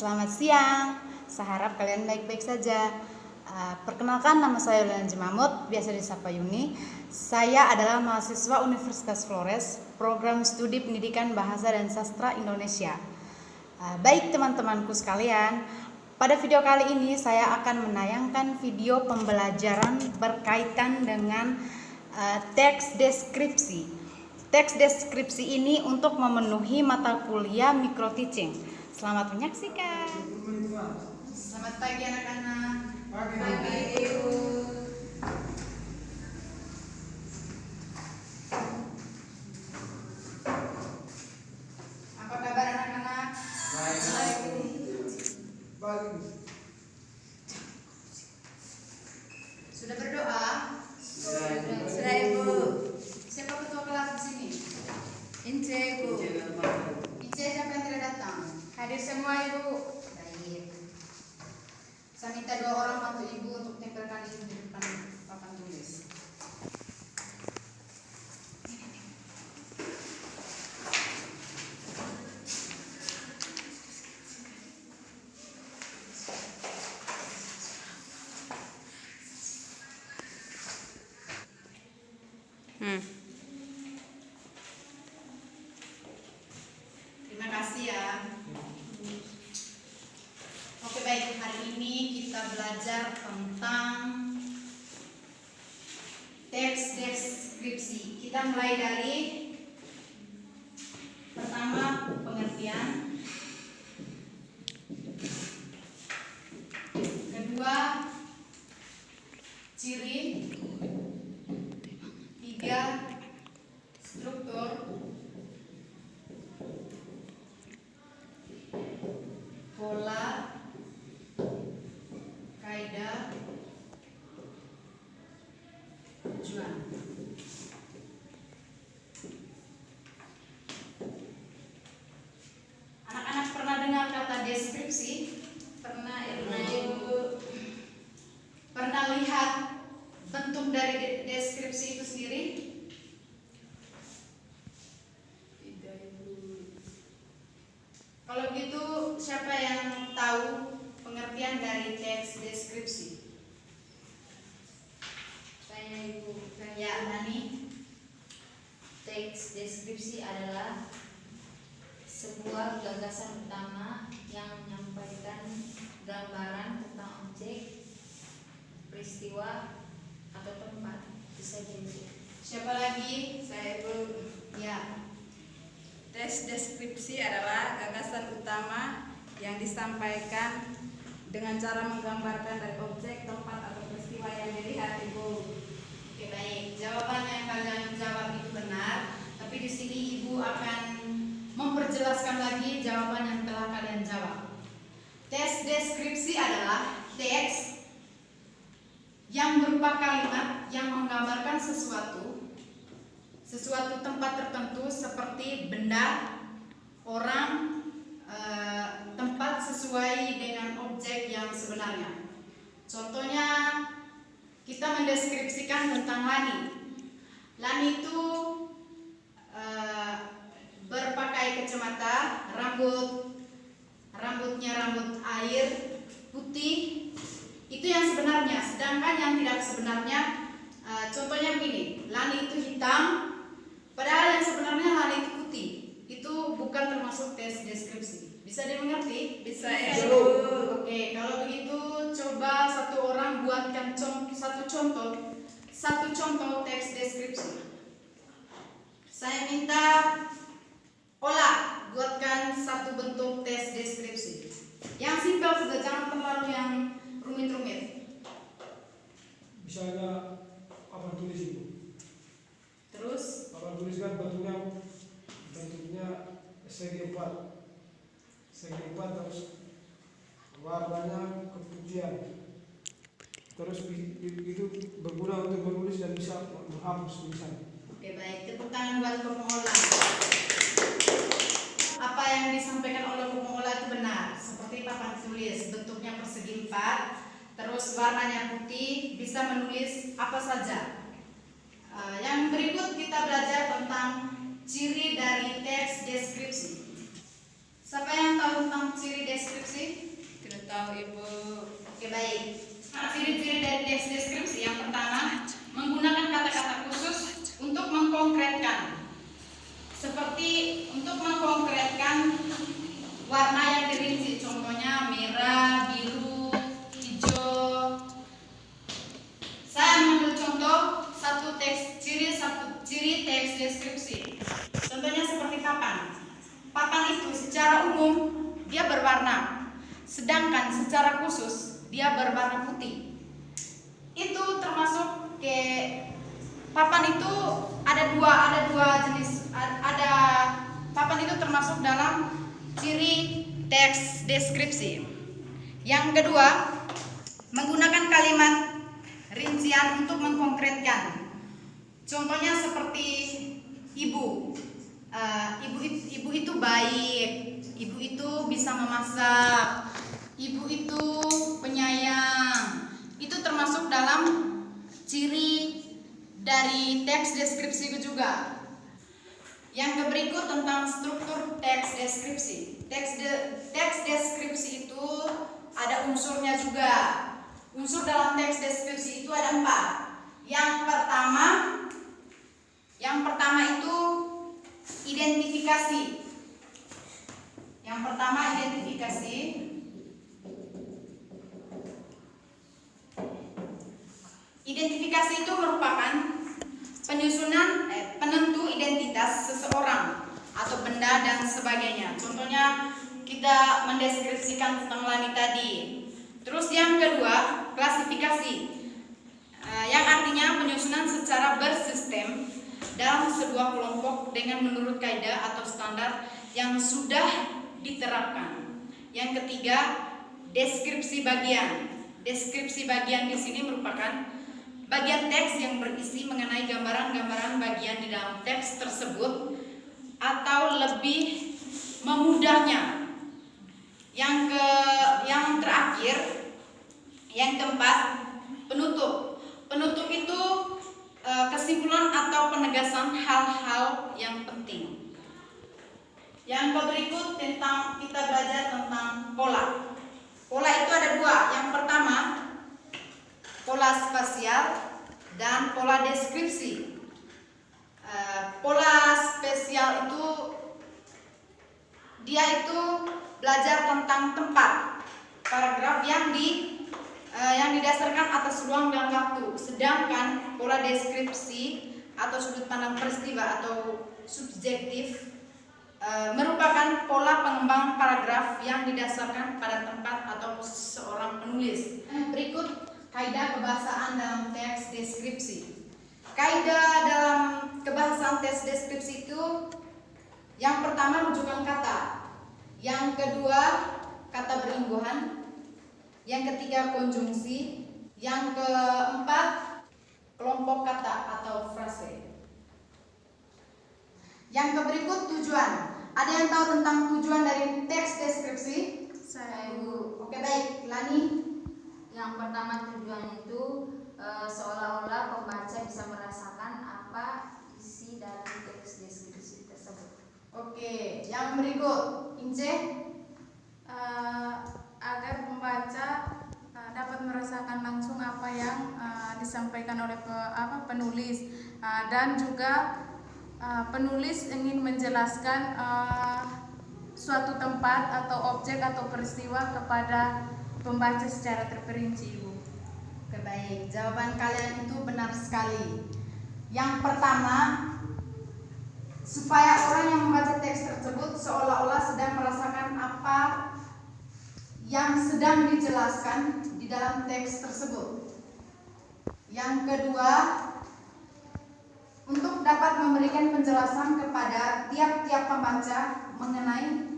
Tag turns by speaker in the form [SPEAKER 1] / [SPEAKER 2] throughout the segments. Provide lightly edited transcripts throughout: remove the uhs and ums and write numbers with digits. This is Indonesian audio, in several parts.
[SPEAKER 1] Selamat siang, saya harap kalian baik-baik saja. Perkenalkan, nama saya Yuliana Jemamut, biasa disapa Yuni. Saya adalah mahasiswa Universitas Flores, program studi pendidikan bahasa dan sastra Indonesia. Baik teman-temanku sekalian, pada video kali ini saya akan menayangkan video pembelajaran berkaitan dengan teks deskripsi. Teks deskripsi ini untuk memenuhi mata kuliah micro teaching. Selamat menyaksikan. Selamat pagi anak-anak.
[SPEAKER 2] Pagi, Ibu.
[SPEAKER 1] Apa kabar anak-anak?
[SPEAKER 2] Baik.
[SPEAKER 1] Sudah berdoa?
[SPEAKER 2] Sudah, Ibu.
[SPEAKER 1] Siapa ketua kelas di sini?
[SPEAKER 2] Ince, Ibu.
[SPEAKER 1] Ice, siapa yang tidak datang?
[SPEAKER 2] Hadir semua, Ibu.
[SPEAKER 1] Baik. Saya minta 2 orang bantu ibu untuk tempelkan ini di depan papan tulis. Terima kasih ya. Oke baik, hari ini kita belajar tentang teks deskripsi. Kita mulai dari pertama pengertian, kedua ciri, 3 struktur, 4 pola, kaidah, tujuan. Anak-anak pernah dengar kata deskripsi?
[SPEAKER 2] Pernah, Ibu.
[SPEAKER 1] Pernah lihat bentuk dari deskripsi itu sendiri?
[SPEAKER 2] Tidak, Ibu.
[SPEAKER 1] Kalau gitu, siapa yang tahu pengertian dari teks deskripsi?
[SPEAKER 2] Saya, Ibu.
[SPEAKER 1] Ya, Nani.
[SPEAKER 2] Teks deskripsi adalah sebuah gagasan utama yang menyampaikan gambaran tentang objek, peristiwa, atau tempat. Bisa jadi.
[SPEAKER 1] Siapa lagi?
[SPEAKER 2] Saya, Ibu.
[SPEAKER 1] Ya.
[SPEAKER 3] Teks deskripsi adalah gagasan utama yang disampaikan dengan cara menggambarkan dari objek, tempat, atau peristiwa yang dilihat, Ibu.
[SPEAKER 1] Oke, baik. Jawaban yang kalian jawab itu benar, tapi di sini Ibu akan memperjelaskan lagi jawaban yang telah kalian jawab. Teks deskripsi adalah teks yang berupa kalimat yang menggambarkan sesuatu tempat tertentu seperti benda, orang, tempat sesuai dengan objek yang sebenarnya. Contohnya, kita mendeskripsikan tentang Lani. Lani itu berpakai kacamata, rambutnya rambut air putih. Itu yang sebenarnya. Sedangkan yang tidak sebenarnya, contohnya begini, Lani itu hitam, padahal yang sebenarnya Lani itu putih. Itu bukan termasuk teks deskripsi. Bisa dimengerti?
[SPEAKER 3] Bisa,
[SPEAKER 2] Ibu.
[SPEAKER 1] Oke, kalau begitu coba satu orang buatkan satu contoh teks deskripsi. Saya minta Ola buatkan satu bentuk teks deskripsi. Yang simpel saja, jangan terlalu yang rumit-rumit.
[SPEAKER 4] Misalnya papan tulis itu,
[SPEAKER 1] Terus,
[SPEAKER 4] papan tulis kan bentuknya segi 4 terus warnanya keputihan, terus itu berguna untuk menulis dan bisa menghapus tulisan.
[SPEAKER 1] oke baik, tepuk tangan buat pengolah. Apa yang disampaikan oleh pengolah itu benar. Seperti papan tulis, bentuknya persegi 4, terus warnanya putih, bisa menulis apa saja. Yang berikut kita belajar tentang ciri dari teks deskripsi. Siapa yang tahu tentang ciri deskripsi?
[SPEAKER 3] tahu Ibu.
[SPEAKER 1] Oke, baik. Ciri-ciri dari teks deskripsi yang pertama, menggunakan kata-kata khusus untuk mengkonkretkan. Seperti untuk mengkonkretkan warna yang dirinci, contohnya merah, biru, hijau. Saya mengambil contoh satu ciri teks deskripsi. Contohnya seperti papan. Papan itu secara umum dia berwarna, sedangkan secara khusus dia berwarna putih. Itu termasuk ke papan itu ada dua jenis. Ada papan itu termasuk dalam ciri teks deskripsi. Yang kedua, menggunakan kalimat rincian untuk mengkonkretkan. Contohnya seperti ibu. Ibu itu baik, ibu itu bisa memasak, ibu itu penyayang. Itu termasuk dalam ciri dari teks deskripsi juga. Yang berikut tentang struktur teks deskripsi. Teks deskripsi itu ada unsurnya juga. Unsur dalam teks deskripsi itu ada 4. Yang pertama itu identifikasi. Yang pertama identifikasi. Identifikasi itu merupakan penyusunan penentu identitas seseorang atau benda dan sebagainya. Contohnya kita mendeskripsikan tentang Lani tadi. Terus yang kedua, klasifikasi, yang artinya penyusunan secara bersistem dalam sebuah kelompok dengan menurut kaidah atau standar yang sudah diterapkan. Yang ketiga, deskripsi bagian. Deskripsi bagian di sini merupakan bagian teks yang berisi mengenai gambaran-gambaran bagian di dalam teks tersebut atau lebih memudahnya. Yang terakhir, yang keempat, penutup. Penutup itu kesimpulan atau penegasan hal-hal yang penting. Yang berikut kita belajar tentang pola. Pola itu ada 2. Yang pertama, pola spasial dan pola deskripsi. Pola spasial itu dia itu belajar tentang tempat, paragraf yang didasarkan atas ruang dan waktu. Sedangkan pola deskripsi atau sudut pandang peristiwa atau subjektif merupakan pola pengembang paragraf yang didasarkan pada tempat atau seorang penulis. Berikut kaidah kebahasaan dalam teks deskripsi. Kaidah dalam kebahasaan teks deskripsi itu yang pertama rujukan kata, yang kedua kata beringguhan, yang ketiga konjungsi, yang keempat kelompok kata atau frase. Yang berikut tujuan. Ada yang tahu tentang tujuan dari teks deskripsi?
[SPEAKER 2] Saya Ibu.
[SPEAKER 1] Oke, baik, Lani.
[SPEAKER 2] Yang pertama tujuan itu seolah-olah pembaca bisa merasakan apa isi dari teks deskripsi tersebut.
[SPEAKER 1] Oke, yang berikut, Ince.
[SPEAKER 3] Agar pembaca dapat merasakan langsung apa yang disampaikan oleh penulis, dan juga penulis ingin menjelaskan suatu tempat atau objek atau peristiwa kepada pembaca secara terperinci, Ibu.
[SPEAKER 1] Oke, baik, jawaban kalian itu benar sekali. Yang pertama, supaya orang yang membaca teks tersebut seolah-olah sedang merasakan apa yang sedang dijelaskan di dalam teks tersebut. Yang kedua, untuk dapat memberikan penjelasan kepada tiap-tiap pembaca mengenai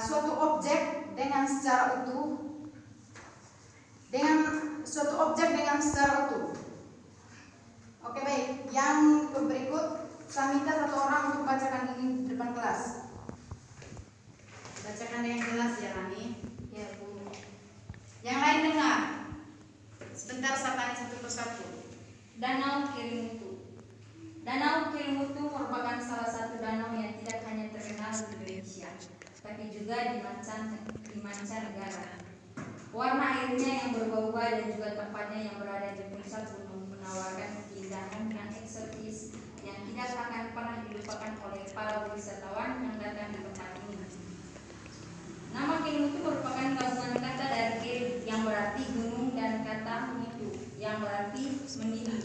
[SPEAKER 1] suatu objek dengan secara utuh, Oke, baik. Yang berikut, saya minta satu orang untuk bacakan ini di depan kelas. Bacakan yang jelas ya, Rani.
[SPEAKER 2] Ya, Bu.
[SPEAKER 1] Yang lain dengar. Sebentar saya tanya satu persatu.
[SPEAKER 2] Danau Kelimutu. Danau Kelimutu merupakan salah satu danau yang tidak hanya terkenal di Indonesia, tapi juga di mancanegara. Warna airnya yang berubah-ubah dan juga tempatnya yang berada di puncak gunung menawarkan keindahan yang eksotis yang tidak akan pernah dilupakan oleh para wisatawan yang datang di tempat ini. Nama Kelimutu merupakan gabungan kata dari Kelim yang berarti gunung dan kata Mutu yang berarti mendidih.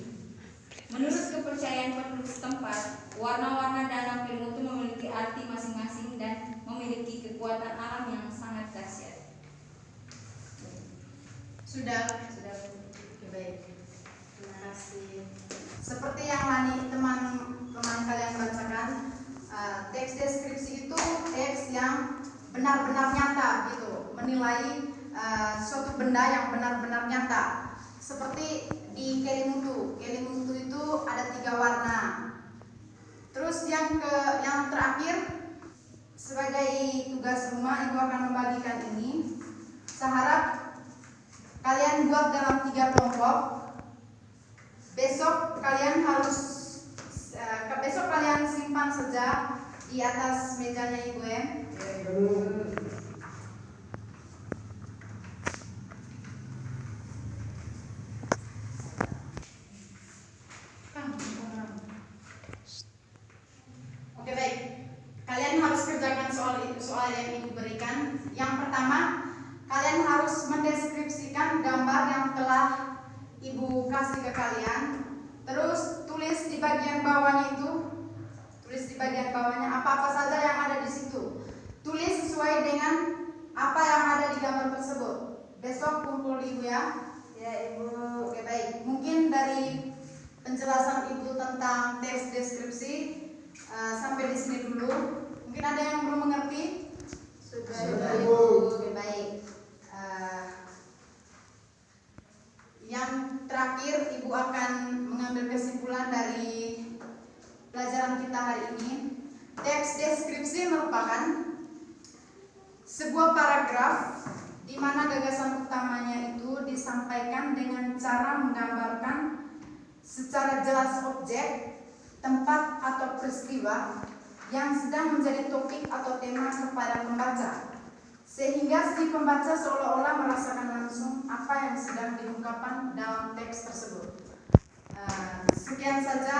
[SPEAKER 2] Menurut kepercayaan penduduk setempat, warna-warna danau Kelimutu memiliki arti masing-masing dan memiliki kekuatan alam yang sangat dahsyat.
[SPEAKER 1] Sudah. Oke, baik. Terima kasih. Seperti yang teman-teman kalian bacakan, teks deskripsi itu teks yang benar-benar nyata gitu, menilai suatu benda yang benar-benar nyata. Seperti di Kelimutu itu ada 3 warna. Terus yang terakhir, sebagai tugas rumah Ibu akan membagikan ini. Saya harap kalian buat dalam 3 kelompok. Besok kalian simpan saja di atas mejanya Ibu M. Oke, baik. Kalian harus kerjakan soal yang Ibu berikan. Yang pertama, kalian harus mendeskripsikan gambar yang telah Ibu kasih ke kalian. Terus tulis di bagian bawahnya apa-apa saja yang ada di situ. Tulis sesuai dengan apa yang ada di gambar tersebut. Besok kumpul Ibu ya. Ya Ibu. Oke, baik. Mungkin dari penjelasan Ibu tentang teks deskripsi sampai di sini dulu. Mungkin ada yang belum mengerti? Sudah Ibu. Oke, baik. Yang terakhir Ibu akan mengambil kesimpulan dari pelajaran kita hari ini. Teks deskripsi merupakan sebuah paragraf di mana gagasan utamanya itu disampaikan dengan cara menggambarkan secara jelas objek, tempat atau peristiwa yang sedang menjadi topik atau tema kepada pembaca, sehingga si pembaca seolah-olah merasakan langsung apa yang sedang diungkapkan dalam teks tersebut. Sekian saja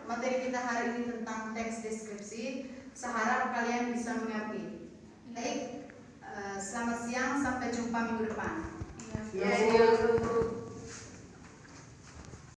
[SPEAKER 1] materi kita hari ini tentang teks deskripsi. Saya harap kalian bisa mengerti. Baik, selamat siang, sampai jumpa minggu depan.
[SPEAKER 2] Ya,